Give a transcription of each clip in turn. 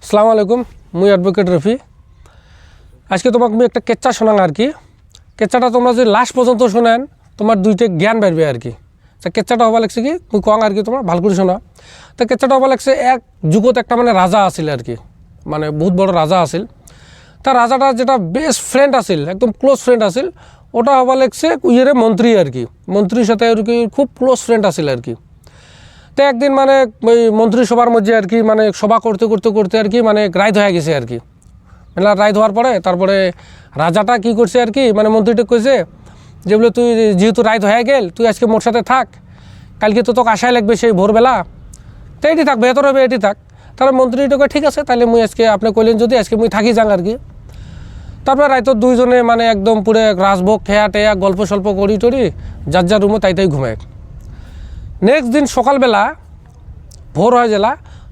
আসসালামু আলাইকুম, মুই অ্যাডভোকেট রফি। আজকে তোমাকে আমি একটা কেচ্চা শোনাং আর কি। কেচ্চাটা তোমরা যদি লাস্ট পর্যন্ত শোনেন তোমার দুইটা জ্ঞান বাড়বে আর কি। তা কেচ্চাটা হবা লাগছে কি মুই কং আর কি, তোমরা ভালো করে শোনা। তা কেচ্চাটা হবা লাগছে এক যুগত একটা মানে রাজা আছিল আর কি, মানে বহুত বড় রাজা আছিল। তা রাজাটা যেটা বেস্ট ফ্রেন্ড আছিল, একদম ক্লোজ ফ্রেন্ড আছিল, ওটা হবা লাগছে ইয়েরে মন্ত্রী আর কি। মন্ত্রীর সাথে আর কি খুব ক্লোজ ফ্রেন্ড আছিল আর কি। তো একদিন মানে ওই মন্ত্রিসভার মধ্যে আর কি মানে সভা করতে করতে করতে আর কি মানে রাইত হয়ে গেছে আর কি। মানে রাইত হওয়ার পরে তারপরে রাজাটা কি করছে আর কি, মানে মন্ত্রীটা কইছে যে বলে তুই যেহেতু রাইত হয়ে গেল, তুই আজকে মোর সাথে থাক, কালকে তো তোকে আশায় লাগবে সেই ভোরবেলা, তো এটি থাক, বেহতর হবে এটি থাক। তারপর মন্ত্রীটা কয় ঠিক আছে, তাহলে মুই আজকে আপনি কইলেন যদি আজকে মুই থাকি যাং আর কি। তারপরে রাইত দুইজনে মানে একদম পুরো রাজভোগ খেয়া টেয়া গল্প সল্প করি টরি যার যার রুমে তাই ঘুমায়। নেক্সট দিন সকালবেলা ভোর হয়ে গেলা,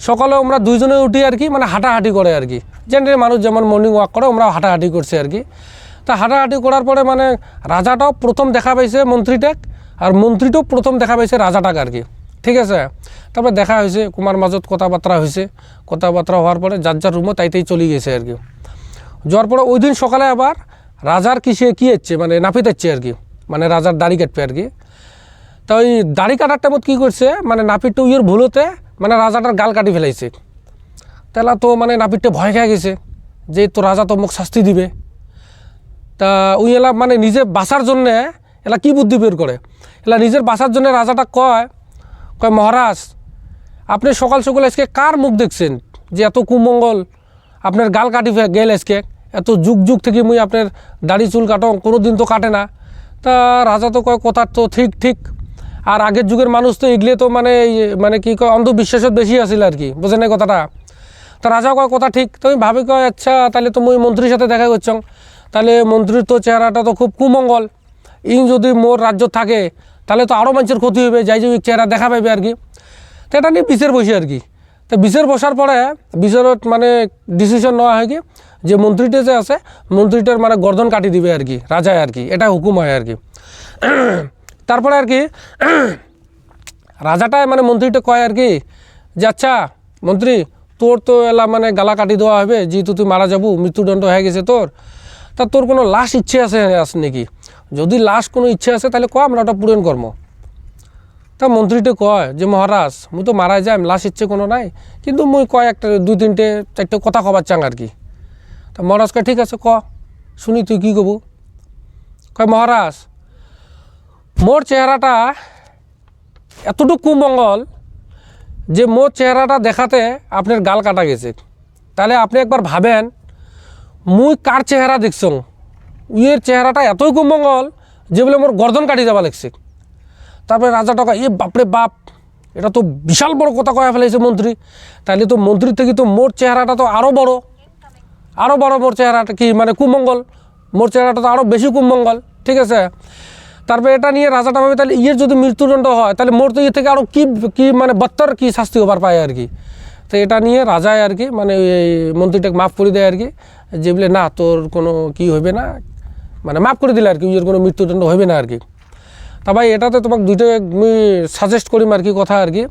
সকালে আমরা দুইজনে উঠি আর কি, মানে হাঁটাহাঁটি করে আর কি। জেনারেলি মানুষ যেমন মর্নিং ওয়াক করে, আমরা হাঁটাহাঁটি করছি আর কি। তা হাঁটাহাঁটি করার পরে মানে রাজাটাও প্রথম দেখা পাইছে মন্ত্রীটাক, আর মন্ত্রীটাও প্রথম দেখা পাইছে রাজাটাক আর কি, ঠিক আছে। তারপরে দেখা হয়েছে, কুমার মাজত কথাবার্তা হয়েছে, কথাবার্তা হওয়ার পরে যার যার রুমে তাইতেই চলে গেছে আর কি। যাওয়ার পরে ওই দিন সকালে আবার রাজার কি হচ্ছে মানে নাপিত হচ্ছে আর কি, মানে রাজার দাড়ি কাটবে আর কি। তো ওই দাড়ি কাটার টাইমত কী করছে, মানে নাপিতটা উইয়ের ভুলোতে মানে রাজাটার গাল কাটি ফেলাইছে। তাহলে তো মানে নাপিতটা ভয় খেয়ে গেছে যে তো রাজা তো মুখ শাস্তি দিবে। তা ওই এলা মানে নিজে বাঁচার জন্যে এলা কি বুদ্ধি বের করে, এলা নিজের বাঁচার জন্য রাজাটা কয় মহারাজ, আপনি সকাল সকাল আজকে কার মুখ দেখছেন যে এত কুমঙ্গল, আপনার গাল কাটি গেল আজকে, এত যুগ যুগ থেকে মুই আপনার দাড়ি চুল কাটং, কোনো দিন তো কাটে না। তা রাজা তো কয় কথা তো ঠিক ঠিক, আর আগের যুগের মানুষ তো এগলে তো মানে মানে কি কয় অন্ধবিশ্বাসত বেশি আছিল আর কি, বোঝেন না কথাটা। তা রাজা কয় কথা ঠিক। তো আমি ভাবি কয় আচ্ছা তাহলে তো মুই মন্ত্রীর সাথে দেখা করছং, তাহলে মন্ত্রীর তো চেহারাটা তো খুব কুমঙ্গল, ইং যদি মোর রাজ্য থাকে তাহলে তো আরও মানুষের ক্ষতি হবে, যাই যে চেহারা দেখা পাইবে আর কি। তো এটা নিয়ে বিচার বসি আর কি। তো বিচার বসার পরে বিচারত মানে ডিসিশন নেওয়া হয় কি যে মন্ত্রীটা যে আছে মন্ত্রীটার মানে গর্দন কাটি দিবে আর কি রাজায় আর কি, এটা হুকুম হয় আর কি। তারপরে আর কি রাজাটাই মানে মন্ত্রীটা কয় আর কি যে আচ্ছা মন্ত্রী, তোর তো এলা মানে গালা কাটি দেওয়া হবে, যেহেতু তুই মারা যাবো, মৃত্যুদণ্ড হয়ে গেছে তোর, তা তোর কোনো লাশ ইচ্ছে আছে নাকি? যদি লাশ কোনো ইচ্ছে আছে তাহলে কয়, আমরা ওটা পূরণ করবো। তা মন্ত্রীটা কয় যে মহারাজ, মুই তো মারা যাই, লাশ ইচ্ছে কোনো নাই, কিন্তু মুই কয় একটা দুই তিনটে চারটে কথা কবার চাং আর কি। তা মহারাজ কয় ঠিক আছে ক শুনি, তুই কী কবু? কয় মহারাজ, মোর চেহারাটা এতটুকু কুমঙ্গল যে মোর চেহারাটা দেখাতে আপনার গাল কাটা গেছে, তাহলে আপনি একবার ভাবেন মুই কার চেহারা দেখছং, উইয়ের চেহারাটা এতই কুমঙ্গল যে বলে মোর গর্দন কাটি যাওয়া লাগছে। তারপরে রাজাটা কয় এ বাপরে বাপ, এটা তো বিশাল বড় কথা কয়া ফেলেছে মন্ত্রী, তাহলে তো মন্ত্রীর থেকে তো মোর চেহারাটা তো আরও বড় মোর চেহারাটা কি মানে কুমঙ্গল, মোর চেহারাটা তো আরও বেশি কুমঙ্গল, ঠিক আছে। তারপরে এটা নিয়ে রাজাটা ভাবে তাহলে ইয়ের যদি মৃত্যুদণ্ড হয় তাহলে মোর তো ইয়ে থেকে আরও কি মানে বত্তর কি শাস্তি হবার পায় আর কি। তো এটা নিয়ে রাজায় আর কি মানে এই মন্ত্রীটাকে মাফ করে দেয় আর কি, যে বলে না তোর কোনো কি হবে না, মানে মাফ করে দিলে আর কি, ইয়ের কোনো মৃত্যুদণ্ড হবে না আর কি। তা ভাই এটাতে তোমাকে দুইটা আমি সাজেস্ট করিম আর কি কথা আর কি,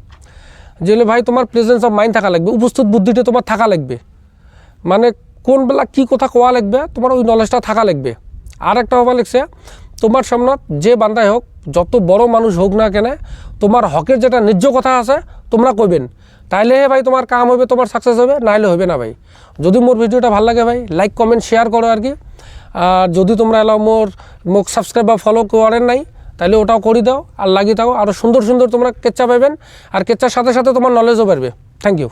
যে ভাই তোমার প্রেজেন্স অফ মাইন্ড থাকা লাগবে, উপস্থিত বুদ্ধিটা তোমার থাকা লাগবে, মানে কোন বেলা কী কথা কোয়া লাগবে তোমার ওই নলেজটা থাকা লাগবে। আর একটা হবা লাগছে তোমার সামনে যে বান্দাই হোক, যত বড় মানুষ হোক না কেন, তোমার হকের যেটা ন্যায্য কথা আছে তোমরা কইবেন, তাইলে ভাই তোমার কাম হবে, তোমার সাকসেস হবে, নাইলে হবে না ভাই। যদি মোর ভিডিওটা ভালো লাগে ভাই লাইক কমেন্ট শেয়ার করো আর কি। আর যদি তোমরা এলাও মোক সাবস্ক্রাইব বা ফলো করেন নাই তাহলে ওটাও করে দাও, আর লাগিয়ে থাকো, আরও সুন্দর সুন্দর তোমরা কেচ্চা পাইবেন, আর কেচ্চার সাথে সাথে তোমার নলেজও বাড়বে। Thank you.